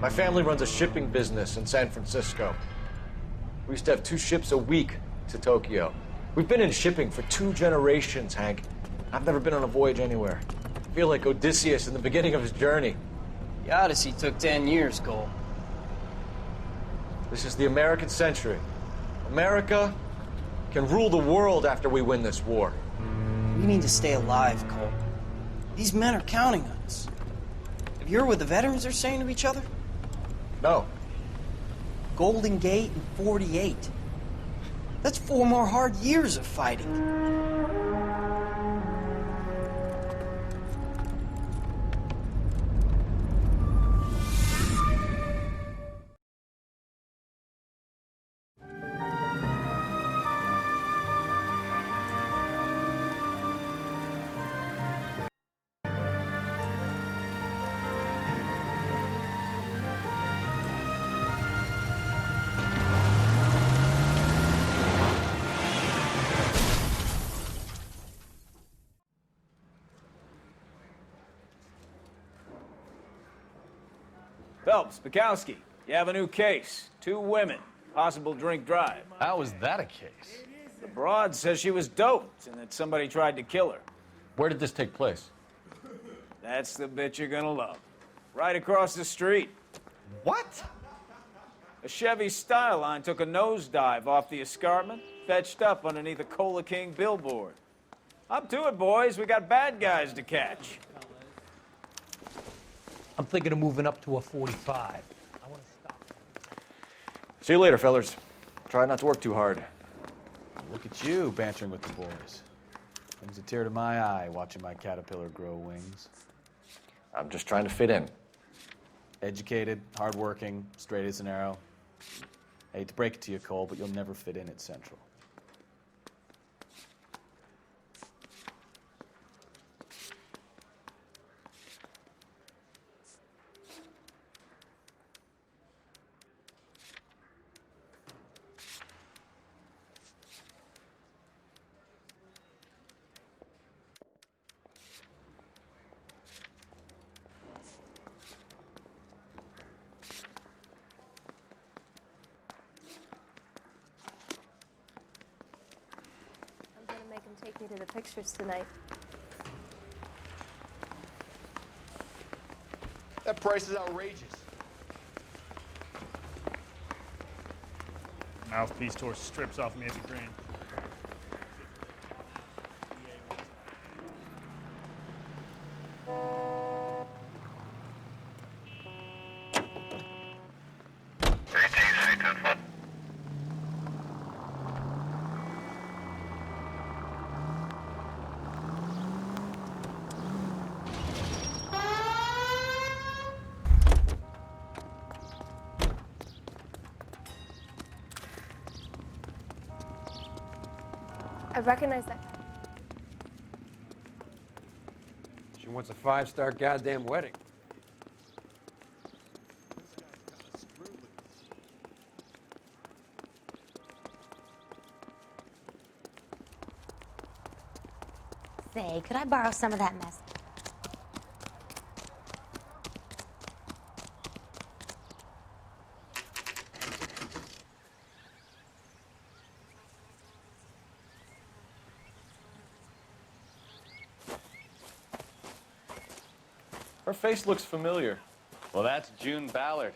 My family runs a shipping business in San Francisco. We used to have 2 ships a week to Tokyo. We've been in shipping for 2 generations, Hank. I've never been on a voyage anywhere. I feel like Odysseus in the beginning of his journey. The Odyssey took 10 years, Cole. This is the American century. America can rule the world after we win this war. We need to stay alive, Cole. These men are counting on us. Have you heard what the veterans are saying to each other? No. Golden Gate in 48. That's 4 more hard years of fighting. Phelps, Bukowski, you have a new case. 2 women, possible drink drive. How is that a case? The broad says she was doped and that somebody tried to kill her. Where did this take place? That's the bit you're gonna love. Right across the street. What? A Chevy Styline took a nosedive off the escarpment, fetched up underneath a Cola King billboard. Up to it, boys. We got bad guys to catch. I'm thinking of moving up to a 45. I want to stop. See you later, fellers. Try not to work too hard. Look at you bantering with the boys. Brings a tear to my eye watching my caterpillar grow wings. I'm just trying to fit in. Educated, hardworking, straight as an arrow. I hate to break it to you, Cole, but you'll never fit in at Central. Take me to the pictures tonight. That price is outrageous. Mouthpiece tore strips off me at the crane. I recognize that. She wants a 5-star goddamn wedding. Say, could I borrow some of that mess? Her face looks familiar. Well, that's June Ballard,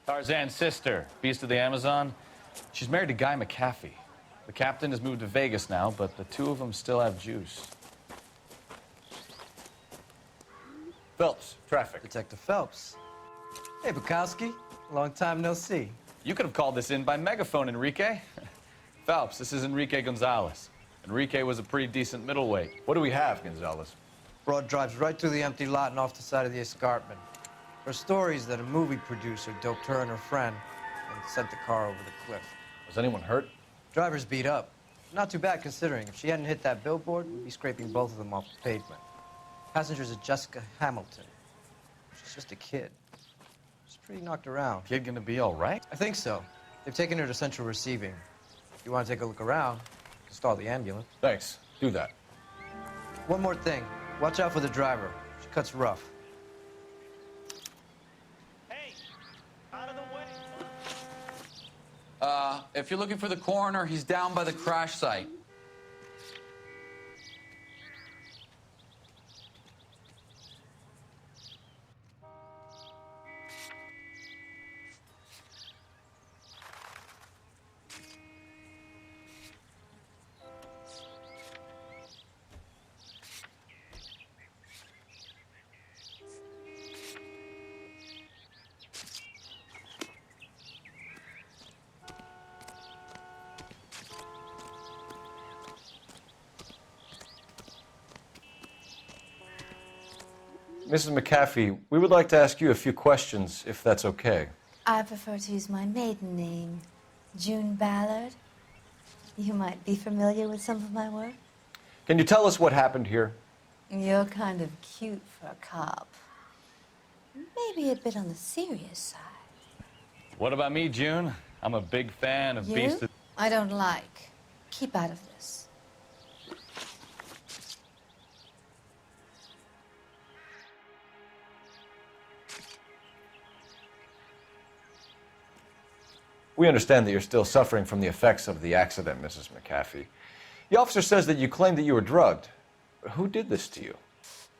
Tarzan's sister, beast of the Amazon. She's married to Guy McAfee. The captain has moved to Vegas now, but the 2 of them still have juice. Phelps, traffic. Detective Phelps. Hey, Bukowski. Long time no see. You could have called this in by megaphone, Enrique. Phelps, this is Enrique Gonzalez. Enrique was a pretty decent middleweight. What do we have, Gonzalez? Broad drives right through the empty lot and off the side of the escarpment. Her stories that a movie producer doped her and her friend and sent the car over the cliff. Was anyone hurt? Driver's beat up. Not too bad considering. If she hadn't hit that billboard, we'd be scraping both of them off the pavement. Passenger's a Jessica Hamilton. She's just a kid. She's pretty knocked around. Kid gonna be all right? I think so. They've taken her to central receiving. If you want to take a look around, you can stall the ambulance. Thanks. Do that. One more thing. Watch out for the driver. She cuts rough. Hey, If you're looking for the coroner, he's down by the crash site. Mrs. McAfee, we would like to ask you a few questions, if that's okay. I prefer to use my maiden name, June Ballard. You might be familiar with some of my work. Can you tell us what happened here? You're kind of cute for a cop. Maybe a bit on the serious side. What about me, June? I'm a big fan of Beast You? of... I don't like. Keep out of this. We understand that you're still suffering from the effects of the accident, Mrs. McAfee. The officer says that you claimed that you were drugged. Who did this to you?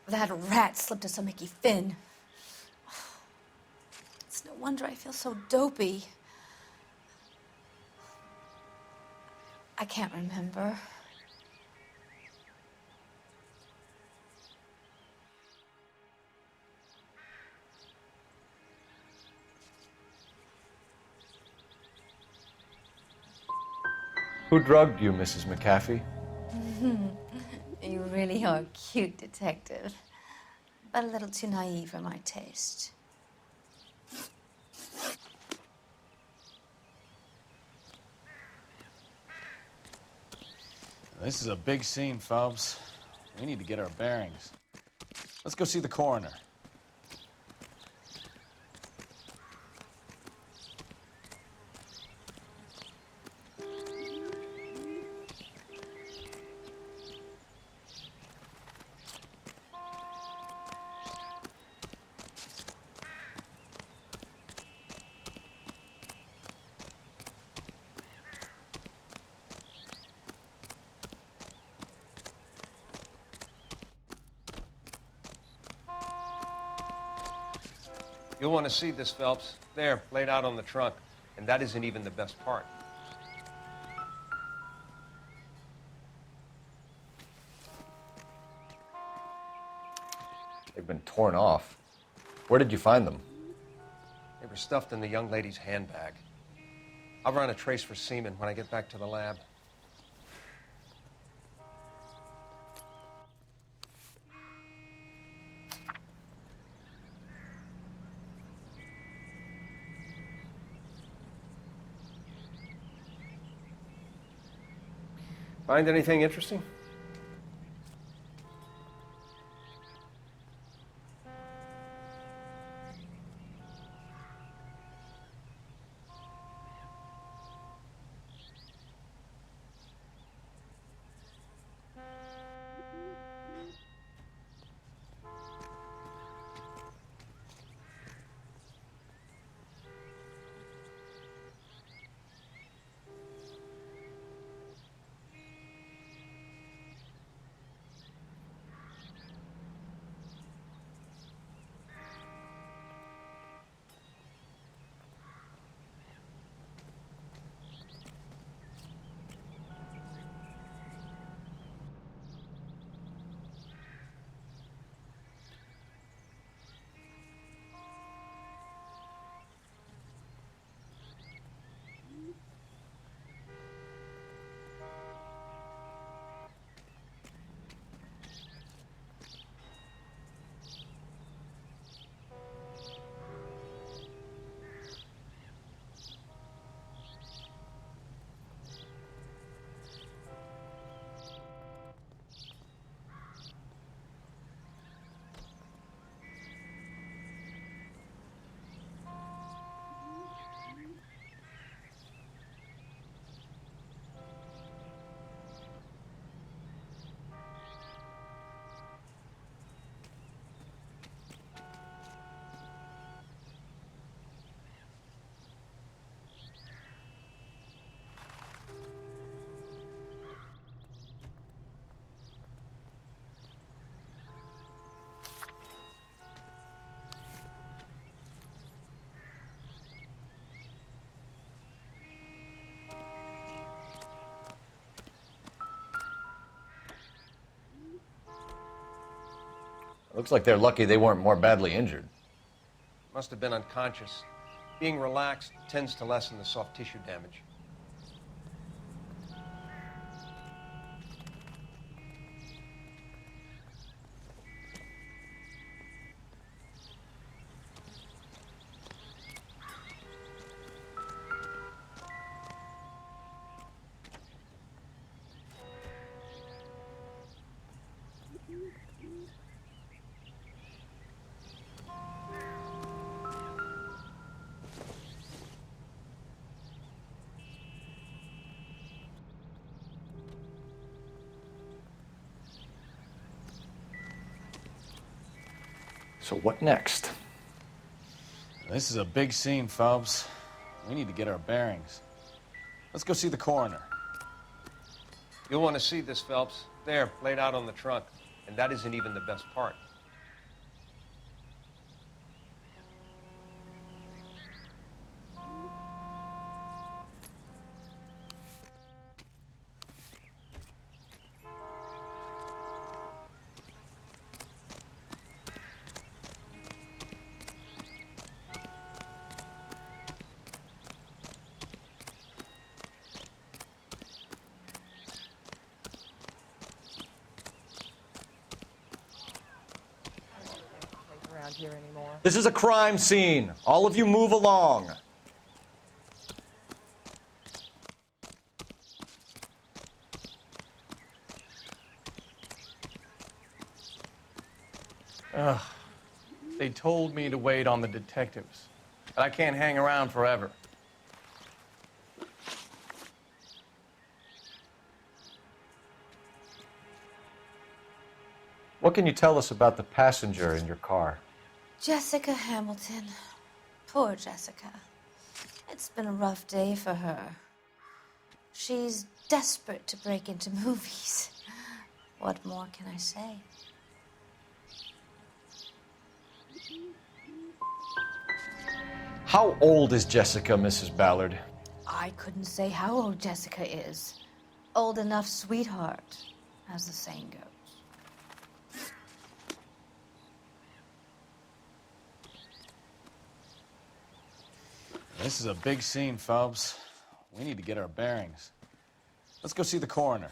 That rat slipped us a Mickey Finn. It's no wonder I feel so dopey. I can't remember. Who drugged you, Mrs. McAfee? You really are a cute detective, but a little too naive for my taste. This is a big scene, Phelps. We need to get our bearings. Let's go see the coroner. You'll want to see this, Phelps. There, laid out on the trunk. And that isn't even the best part. They've been torn off. Where did you find them? They were stuffed in the young lady's handbag. I'll run a trace for semen when I get back to the lab. Find anything interesting? Looks like they're lucky they weren't more badly injured. Must have been unconscious. Being relaxed tends to lessen the soft tissue damage. So what next? This is a big scene, Phelps. We need to get our bearings. Let's go see the coroner. You'll want to see this, Phelps. There, laid out on the trunk. And that isn't even the best part. Here anymore. This is a crime scene. All of you move along. They told me to wait on the detectives, but I can't hang around forever. What can you tell us about the passenger in your car? Jessica Hamilton. Poor Jessica. It's been a rough day for her. She's desperate to break into movies. What more can I say? How old is Jessica, Mrs. Ballard? I couldn't say how old Jessica is. Old enough, sweetheart, as the saying goes. This is a big scene, Phelps. We need to get our bearings. Let's go see the coroner.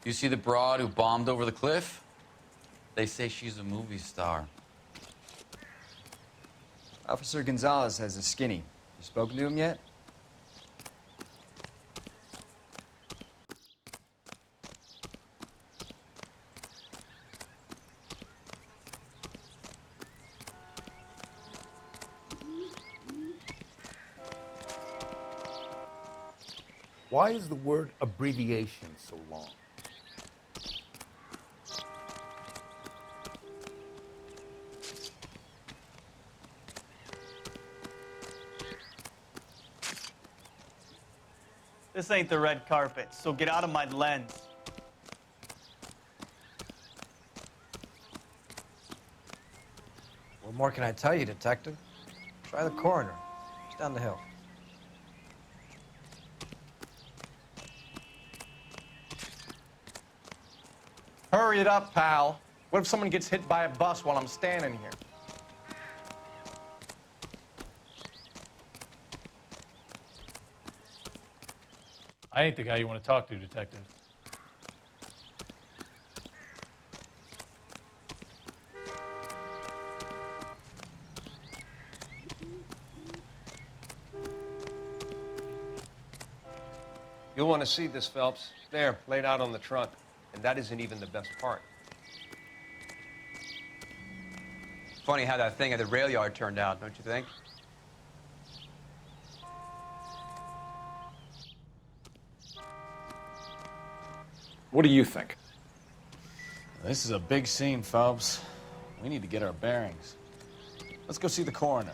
You see the broad who bombed over the cliff? They say she's a movie star. Officer Gonzalez has a skinny. You spoken to him yet? Why is the word abbreviation so long? This ain't the red carpet, so get out of my lens. What more can I tell you, Detective? Try the coroner. It's down the hill. Hurry it up, pal. What if someone gets hit by a bus while I'm standing here? I ain't the guy you want to talk to, Detective. You'll want to see this, Phelps. There, laid out on the trunk. And that isn't even the best part. Funny how that thing at the rail yard turned out, don't you think? What do you think? This is a big scene, Phelps. We need to get our bearings. Let's go see the coroner.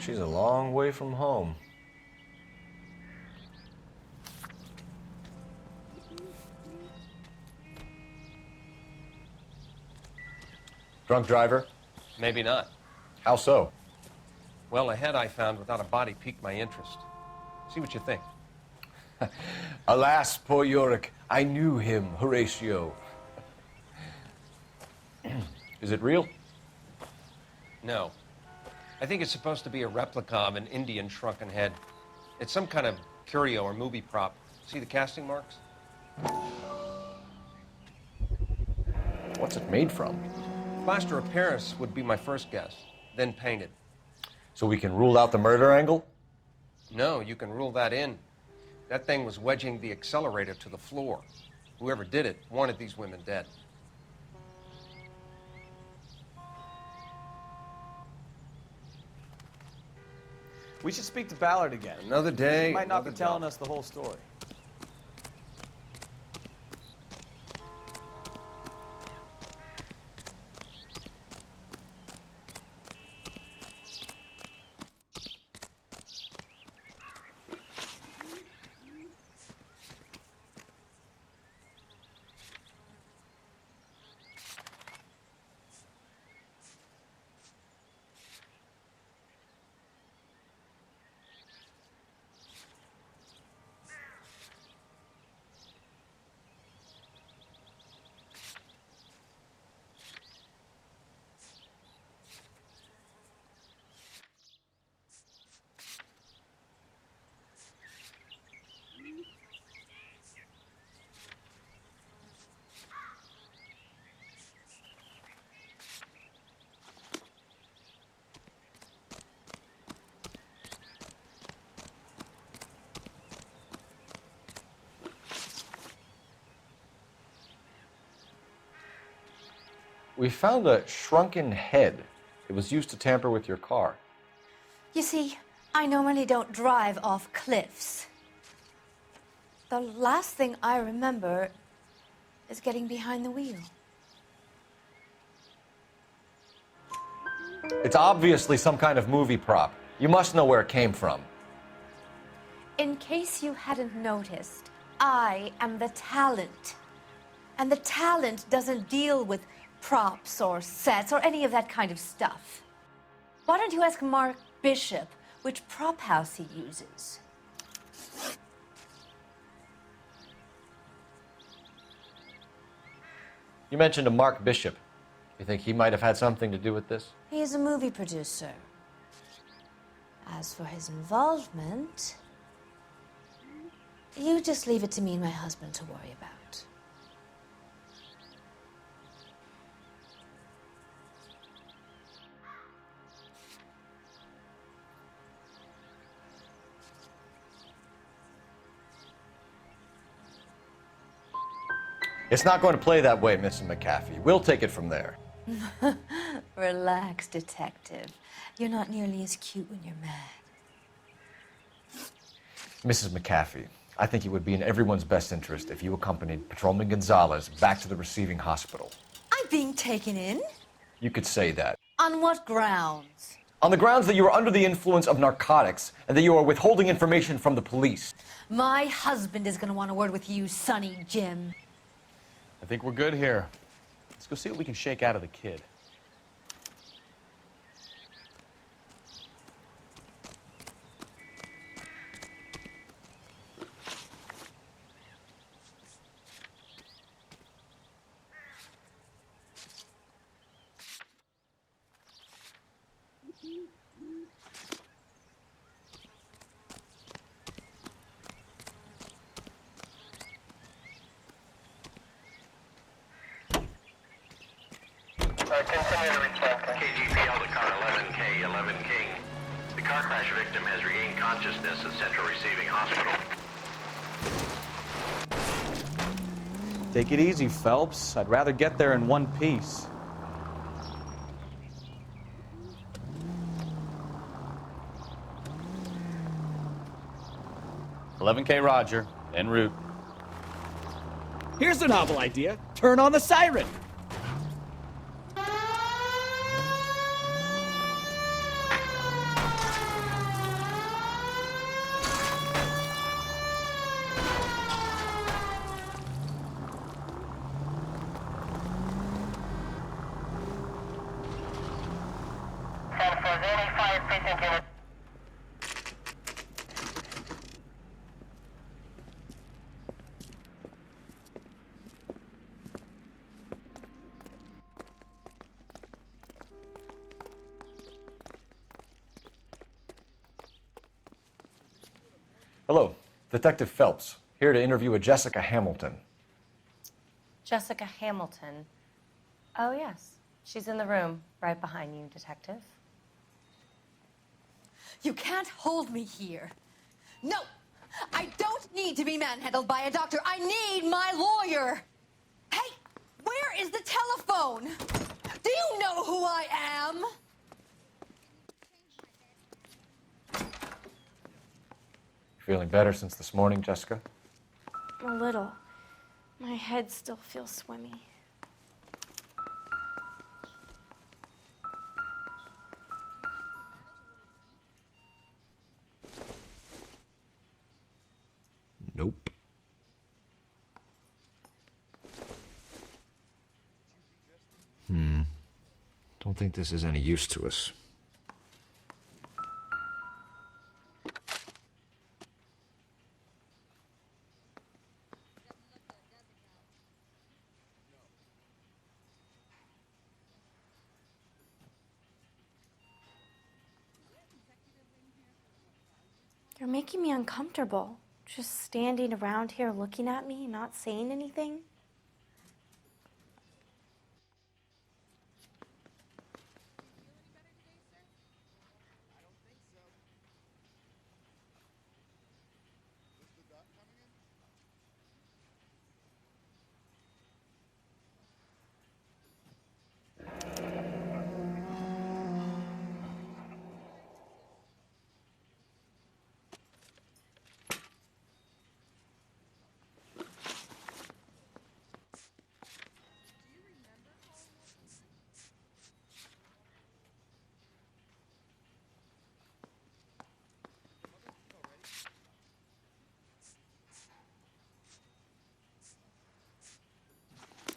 She's a long way from home. Drunk driver? Maybe not. How so? Well, a head I found without a body piqued my interest. See what you think. Alas, poor Yorick, I knew him, Horatio. Is it real? No. I think it's supposed to be a replica of an Indian shrunken head. It's some kind of curio or movie prop. See the casting marks? What's it made from? Plaster of Paris would be my first guess, then painted. So we can rule out the murder angle? No, you can rule that in. That thing was wedging the accelerator to the floor. Whoever did it wanted these women dead. We should speak to Ballard again. Another day. He might not be another telling job. us the whole story. We found a shrunken head. It was used to tamper with your car. You see, I normally don't drive off cliffs. The last thing I remember is getting behind the wheel. It's obviously some kind of movie prop. You must know where it came from. In case you hadn't noticed, I am the talent. And the talent doesn't deal with props or sets or any of that kind of stuff. Why don't you ask Mark Bishop which prop house he uses? You mentioned a Mark Bishop. You think he might have had something to do with this? He is a movie producer. As for his involvement, you just leave it to me and my husband to worry about. It's not going to play that way, Mrs. McAfee. We'll take it from there. Relax, detective. You're not nearly as cute when you're mad. Mrs. McAfee, I think it would be in everyone's best interest if you accompanied Patrolman Gonzalez back to the receiving hospital. I'm being taken in? You could say that. On what grounds? On the grounds that you are under the influence of narcotics and that you are withholding information from the police. My husband is going to want a word with you, Sonny Jim. I think we're good here. Let's go see what we can shake out of the kid. Continue to respond. KGPL to car 11K, 11 King. The car crash victim has regained consciousness at Central Receiving Hospital. Take it easy, Phelps. I'd rather get there in one piece. $11K Roger, en route. Here's a novel idea. Turn on the siren. Hello, Detective Phelps, here to interview a Jessica Hamilton. Jessica Hamilton. Oh, yes. She's in the room right behind you, Detective. You can't hold me here. No! I don't need to be manhandled by a doctor. I need my lawyer. Hey, where is the telephone? Do you know who I am? Feeling better since this morning, Jessica? A little. My head still feels swimmy. Nope. Don't think this is any use to us. You're making me uncomfortable. Just standing around here looking at me, not saying anything.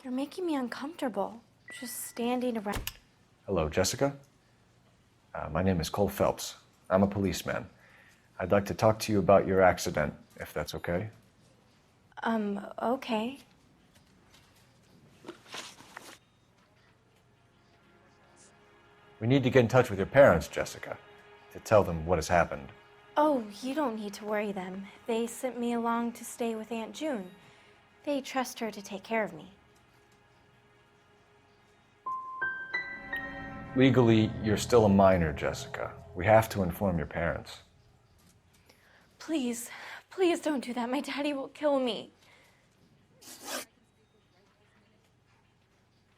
You're making me uncomfortable. Just standing around. Hello, Jessica. My name is Cole Phelps. I'm a policeman. I'd like to talk to you about your accident, if that's okay. Okay. We need to get in touch with your parents, Jessica, to tell them what has happened. Oh, you don't need to worry them. They sent me along to stay with Aunt June. They trust her to take care of me. Legally, you're still a minor, Jessica. We have to inform your parents. Please, please don't do that. My daddy will kill me.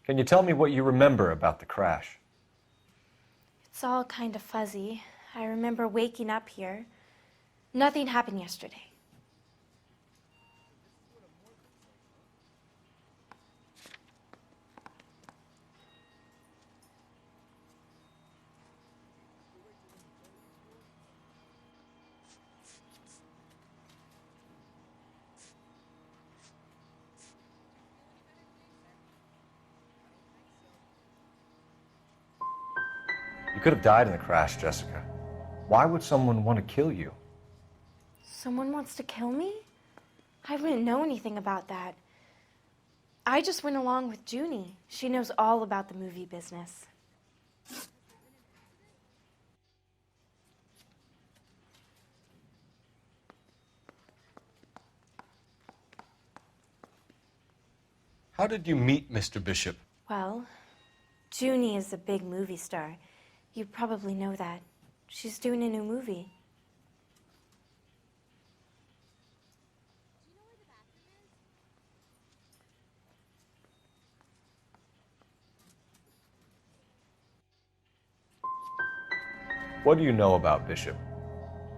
Can you tell me what you remember about the crash? It's all kind of fuzzy. I remember waking up here. Nothing happened yesterday. You could have died in the crash, Jessica. Why would someone want to kill you? Someone wants to kill me? I wouldn't know anything about that. I just went along with Junie. She knows all about the movie business. How did you meet Mr. Bishop? Well, Junie is a big movie star. You probably know that. She's doing a new movie. What do you know about Bishop?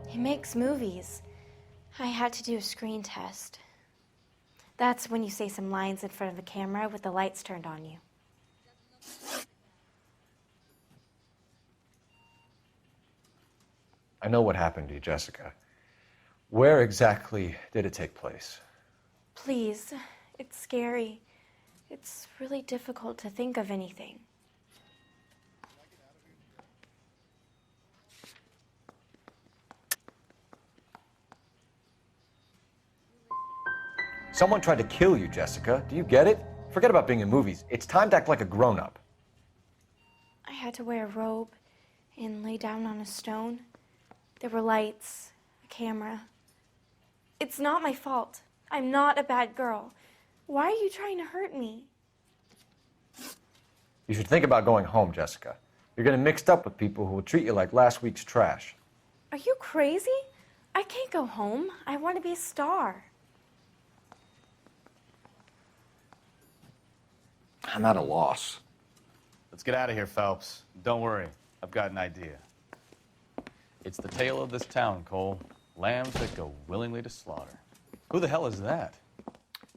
He makes movies. I had to do a screen test. That's when you say some lines in front of a camera with the lights turned on you. I know what happened to you, Jessica. Where exactly did it take place? Please, it's scary. It's really difficult to think of anything. Someone tried to kill you, Jessica. Do you get it? Forget about being in movies. It's time to act like a grown-up. I had to wear a robe and lay down on a stone. There were lights, a camera. It's not my fault. I'm not a bad girl. Why are you trying to hurt me? You should think about going home, Jessica. You're getting mixed up with people who will treat you like last week's trash. Are you crazy? I can't go home. I want to be a star. I'm at a loss. Let's get out of here, Phelps. Don't worry, I've got an idea. It's the tale of this town, Cole. Lambs that go willingly to slaughter. Who the hell is that?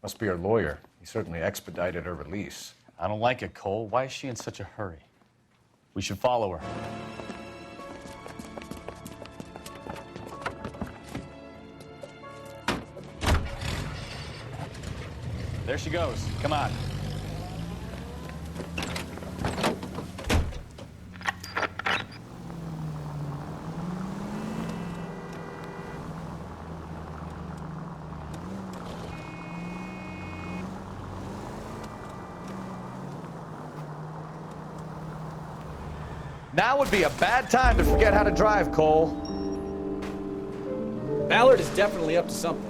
Must be her lawyer. He certainly expedited her release. I don't like it, Cole. Why is she in such a hurry? We should follow her. There she goes. Come on. Now would be a bad time to forget how to drive, Cole. Ballard is definitely up to something.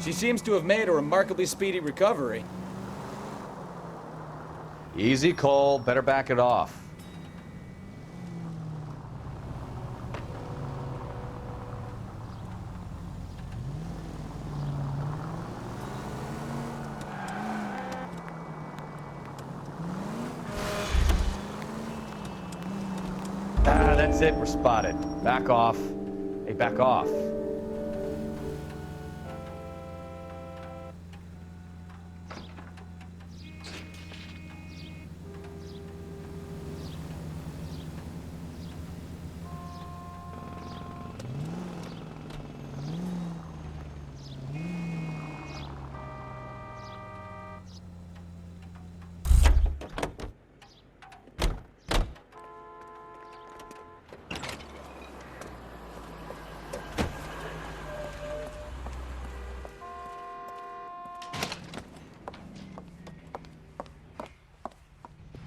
She seems to have made a remarkably speedy recovery. Easy, Cole. Better back it off. That's it, we're spotted. Back off. Hey, back off.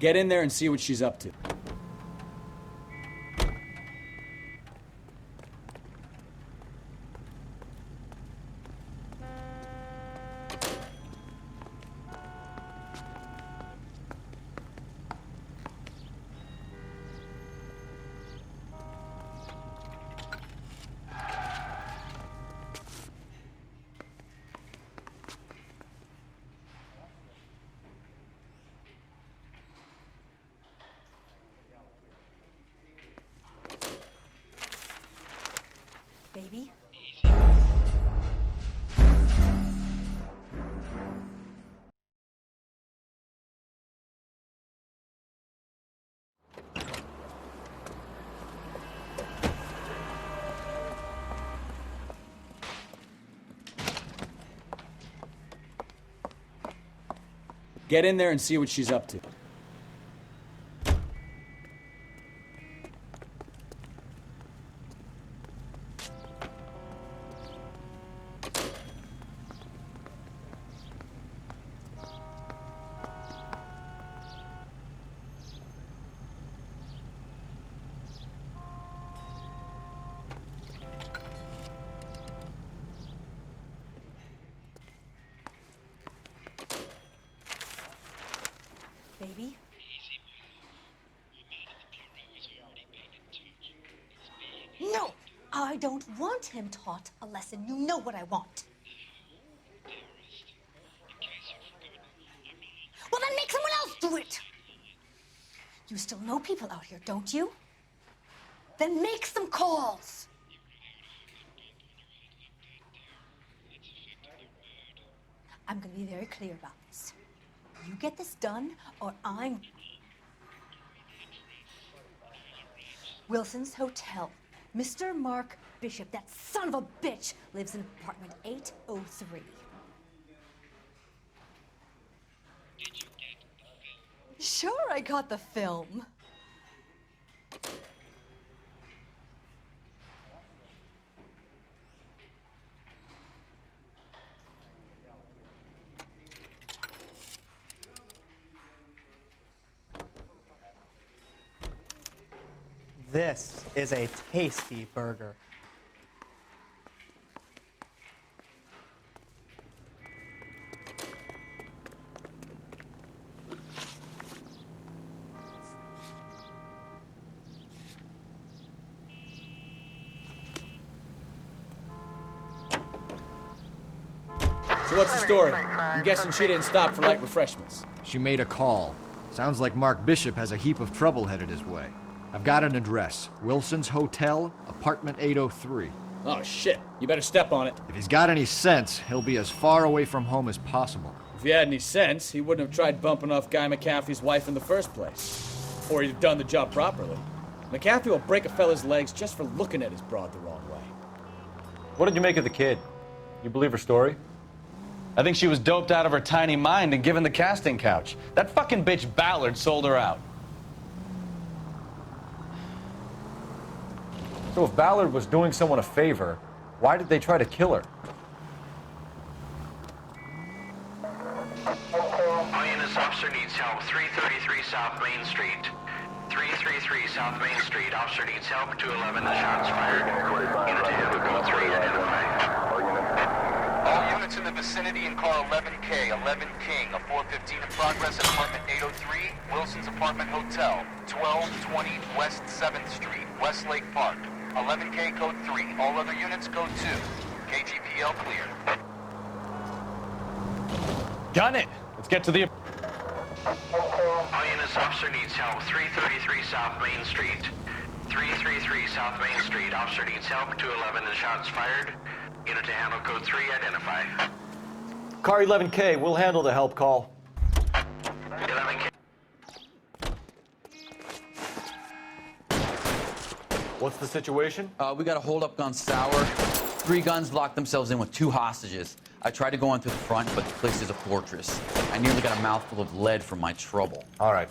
Get in there and see what she's up to. Baby? Get in there and see what she's up to. Baby? No! I don't want him taught a lesson. You know what I want. Well, then make someone else do it! You still know people out here, don't you? Then make some calls! I'm gonna be very clear about this. You get this done, or I'm... Wilson's Hotel. Mr. Mark Bishop, that son of a bitch, lives in apartment 803. Sure, I got the film. This is a tasty burger. So what's the story? I'm guessing she didn't stop for light refreshments. She made a call. Sounds like Mark Bishop has a heap of trouble headed his way. I've got an address. Wilson's Hotel, apartment 803. Oh, shit. You better step on it. If he's got any sense, he'll be as far away from home as possible. If he had any sense, he wouldn't have tried bumping off Guy McCaffey's wife in the first place. Or he'd have done the job properly. McCaffey will break a fella's legs just for looking at his broad the wrong way. What did you make of the kid? You believe her story? I think she was doped out of her tiny mind and given the casting couch. That fucking bitch Ballard sold her out. So if Ballard was doing someone a favor, why did they try to kill her? All units, officer needs help. 333 South Main Street. 333 South Main Street. Officer needs help. 211, the shots fired. Unit to handle code 3, identify. All units in the vicinity in car 11K, 11 King, a 415 in progress at apartment 803, Wilson's Apartment Hotel, 1220 West 7th Street, Westlake Park. 11K code 3. All other units code 2. KGPL clear. Gun it! Let's get to the... All units, officer needs help. 333 South Main Street. 333 South Main Street. Officer needs help. 211, the shots fired. Unit to handle code 3, identify. Car 11K, we'll handle the help call. 11K. What's the situation? We got a hold-up gun sour. 3 guns locked themselves in with 2 hostages. I tried to go on through the front, but the place is a fortress. I nearly got a mouthful of lead from my trouble. All right.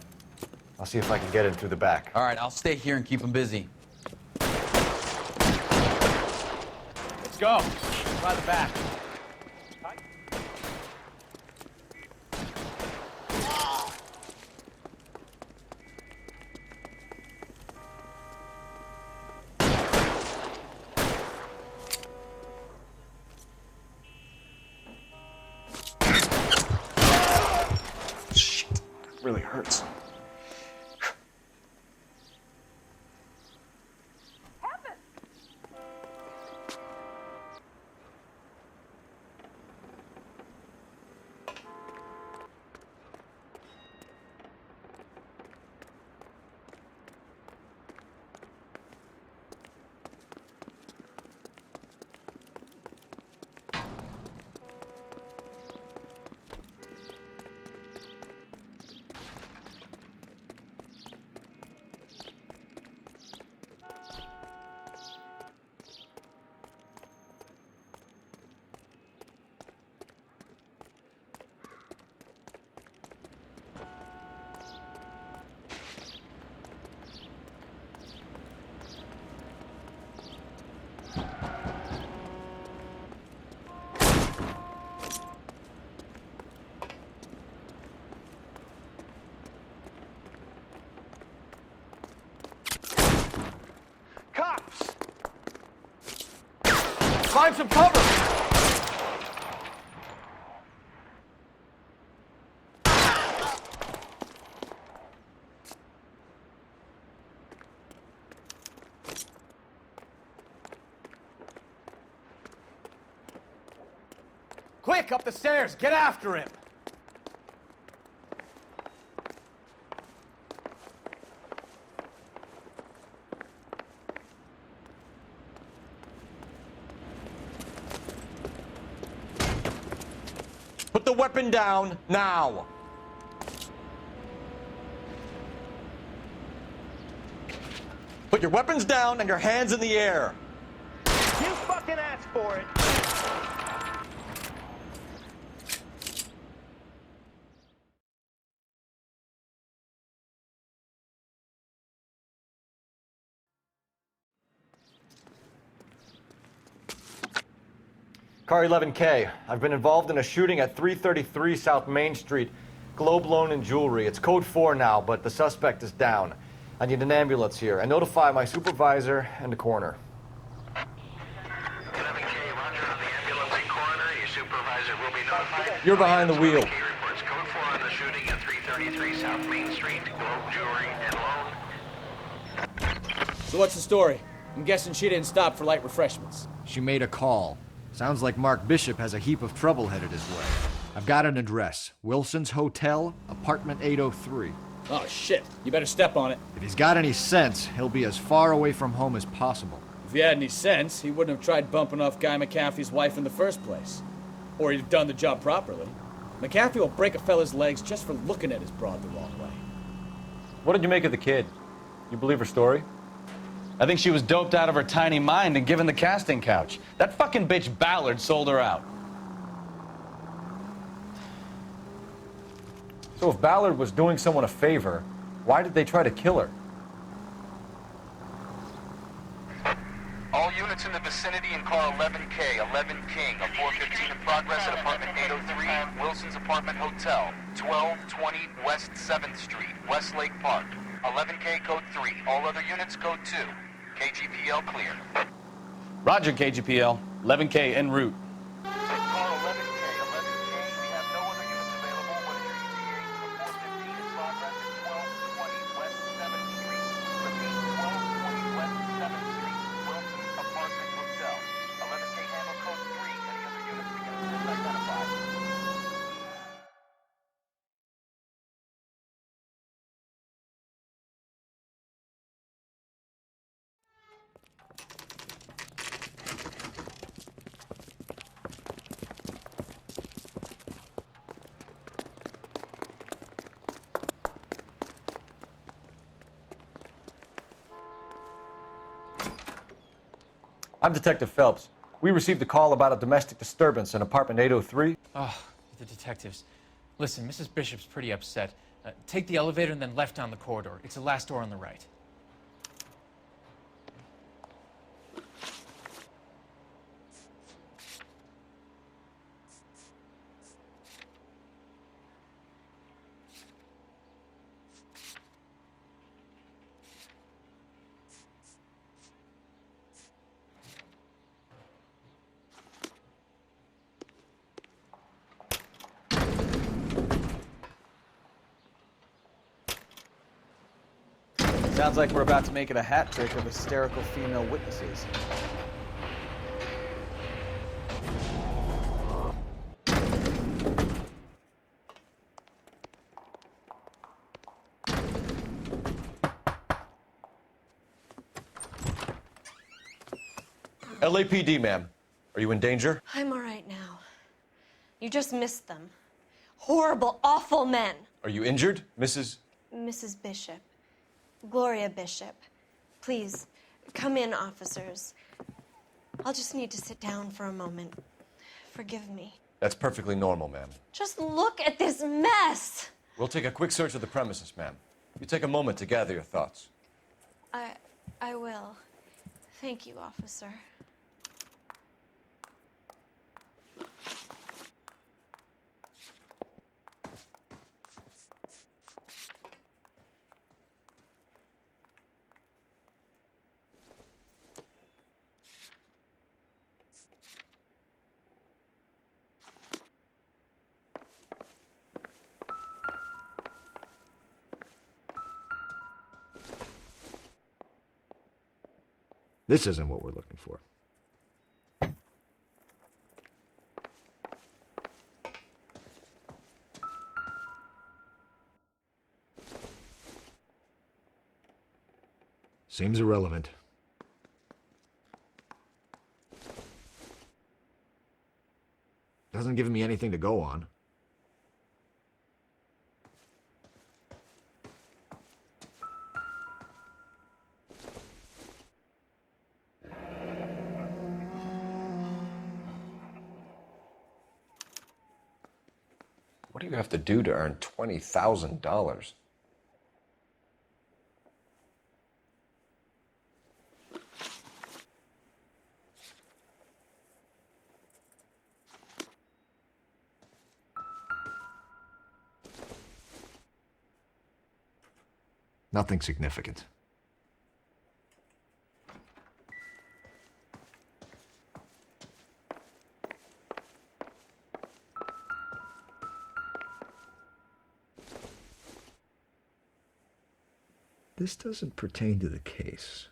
I'll see if I can get in through the back. All right, I'll stay here and keep them busy. Let's go. By the back. really hurts. Cops! Find some cover! Quick, up the stairs! Get after him! Put the weapon down, now! Put your weapons down and your hands in the air! You fucking asked for it! Car 11K, I've been involved in a shooting at 333 South Main Street. Globe Loan and Jewelry. It's code 4 now, but the suspect is down. I need an ambulance here. And notify my supervisor and the coroner. 11K, roger on the ambulance and coroner. Your supervisor will be notified. You're behind the wheel. 11K reports code 4 on the shooting at 333 South Main Street. Globe Jewelry and Loan. So what's the story? I'm guessing she didn't stop for light refreshments. She made a call. Sounds like Mark Bishop has a heap of trouble headed his way. I've got an address. Wilson's Hotel, apartment 803. Oh, shit. You better step on it. If he's got any sense, he'll be as far away from home as possible. If he had any sense, he wouldn't have tried bumping off Guy McAfee's wife in the first place. Or he'd have done the job properly. McAfee will break a fella's legs just for looking at his broad the wrong way. What did you make of the kid? You believe her story? I think she was doped out of her tiny mind and given the casting couch. That fucking bitch Ballard sold her out. So if Ballard was doing someone a favor, why did they try to kill her? All units in the vicinity in car 11K, 11 King, a 415 in progress at apartment 803, Wilson's Apartment Hotel, 1220 West 7th Street, Westlake Park. 11K code 3, all other units code 2. KGPL clear. Roger, KGPL. 11K en route. Car 11K, 11K, we have no other units available. What is your ETA for the 415 in progress at 1220 West 7th Street? Repeat, 1220 West 7th Street, Wilson's Apartment Hotel. 11K handle code 3, any other units begin to identify. I'm Detective Phelps. We received a call about a domestic disturbance in apartment 803. Oh, the detectives. Listen, Mrs. Bishop's pretty upset. Take the elevator and then left down the corridor. It's the last door on the right. Sounds like we're about to make it a hat trick of hysterical female witnesses. LAPD, ma'am. Are you in danger? I'm all right now. You just missed them. Horrible, awful men. Are you injured, Mrs.? Mrs. Bishop. Gloria Bishop. Please, come in, officers. I'll just need to sit down for a moment. Forgive me. That's perfectly normal, ma'am. Just look at this mess. We'll take a quick search of the premises, ma'am. You take a moment to gather your thoughts. I will. Thank you, officer. This isn't what we're looking for. Seems irrelevant. Doesn't give me anything to go on. What do you have to do to earn $20,000? Nothing significant. This doesn't pertain to the case.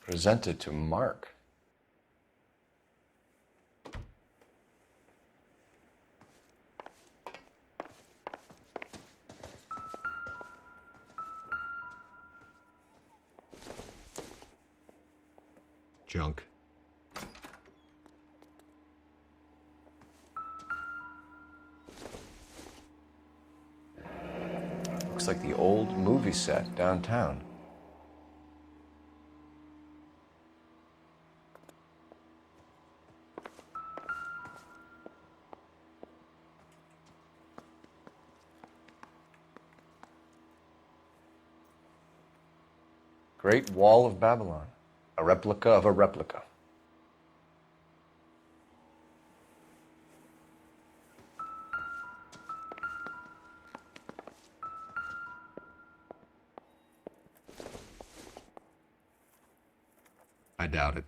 Presented to Mark. Junk. Looks like the old movie set downtown. Great Wall of Babylon, a replica of a replica. I doubt it.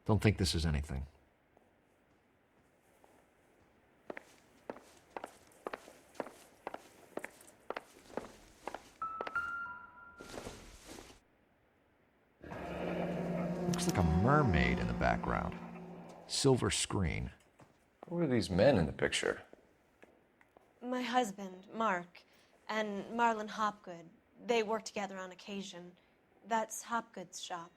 Don't think this is anything. Looks like a mermaid in the background. Silver screen. Who are these men in the picture? My husband, Mark, and Marlon Hopgood. They work together on occasion. That's Hopgood's shop.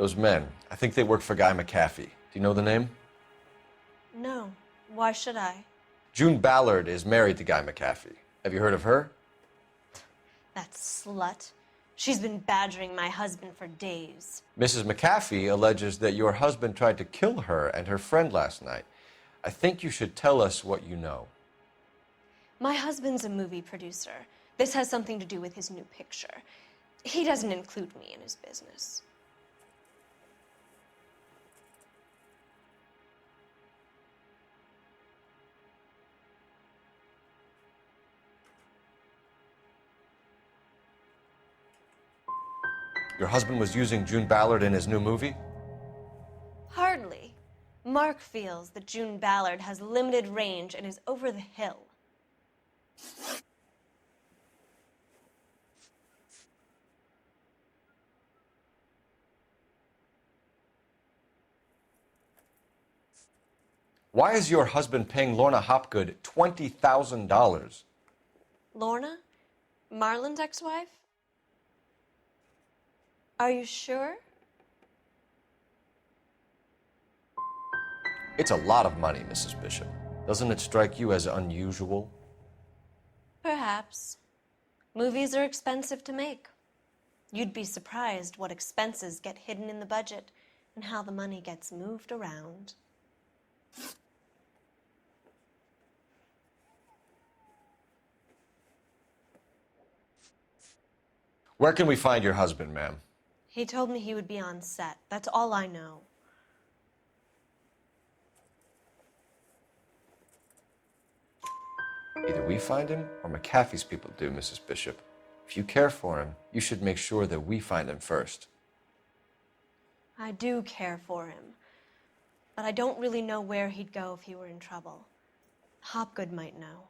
Those men, I think they work for Guy McAfee. Do you know the name? No. Why should I? June Ballard is married to Guy McAfee. Have you heard of her? That slut. She's been badgering my husband for days. Mrs. McAfee alleges that your husband tried to kill her and her friend last night. I think you should tell us what you know. My husband's a movie producer. This has something to do with his new picture. He doesn't include me in his business. Your husband was using June Ballard in his new movie? Hardly. Mark feels that June Ballard has limited range and is over the hill. Why is your husband paying Lorna Hopgood $20,000? Lorna? Marlon's ex-wife? Are you sure? It's a lot of money, Mrs. Bishop. Doesn't it strike you as unusual? Perhaps. Movies are expensive to make. You'd be surprised what expenses get hidden in the budget and how the money gets moved around. Where can we find your husband, ma'am? He told me he would be on set. That's all I know. Either we find him or McAfee's people do, Mrs. Bishop. If you care for him, you should make sure that we find him first. I do care for him, but I don't really know where he'd go if he were in trouble. Hopgood might know.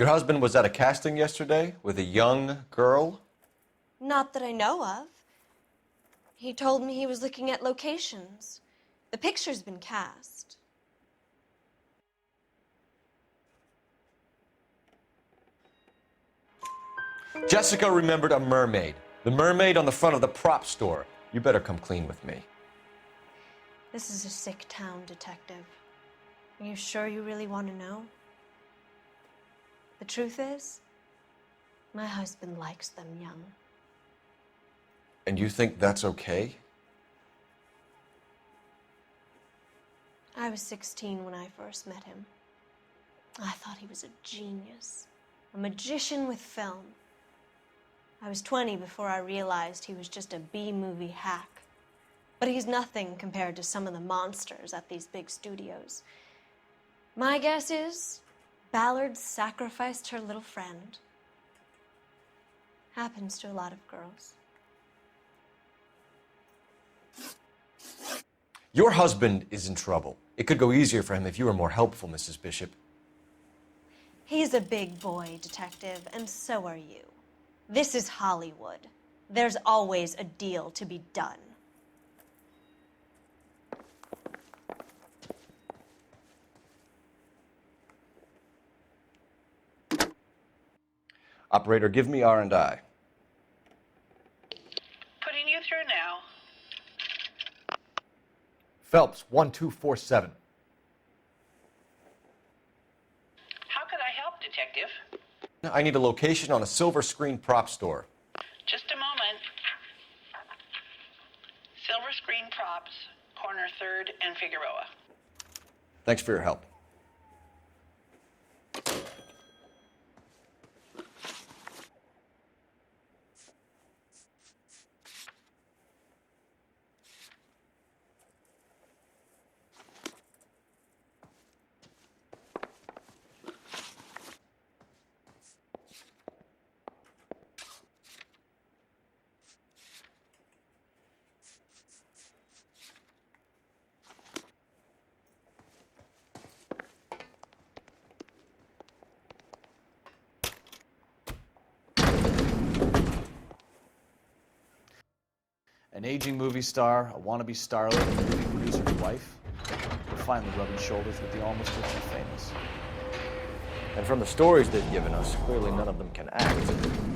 Your husband was at a casting yesterday with a young girl? Not that I know of. He told me he was looking at locations. The picture's been cast. Jessica remembered a mermaid. The mermaid on the front of the prop store. You better come clean with me. This is a sick town, Detective. Are you sure you really want to know? The truth is, my husband likes them young. And you think that's okay? I was 16 when I first met him. I thought he was a genius, a magician with film. I was 20 before I realized he was just a B-movie hack. But he's nothing compared to some of the monsters at these big studios. My guess is Ballard sacrificed her little friend. Happens to a lot of girls. Your husband is in trouble. It could go easier for him if you were more helpful, Mrs. Bishop. He's a big boy, Detective, and so are you. This is Hollywood. There's always a deal to be done. Operator, give me R&I. Putting you through now. Phelps, 1247. How could I help, Detective? I need a location on a silver screen prop store. Just a moment. Silver Screen Props, corner 3rd and Figueroa. Thanks for your help. An aging movie star, a wannabe starlet, and a movie producer's wife. We're finally rubbing shoulders with the almost rich and famous. And from the stories they've given us, clearly none of them can act.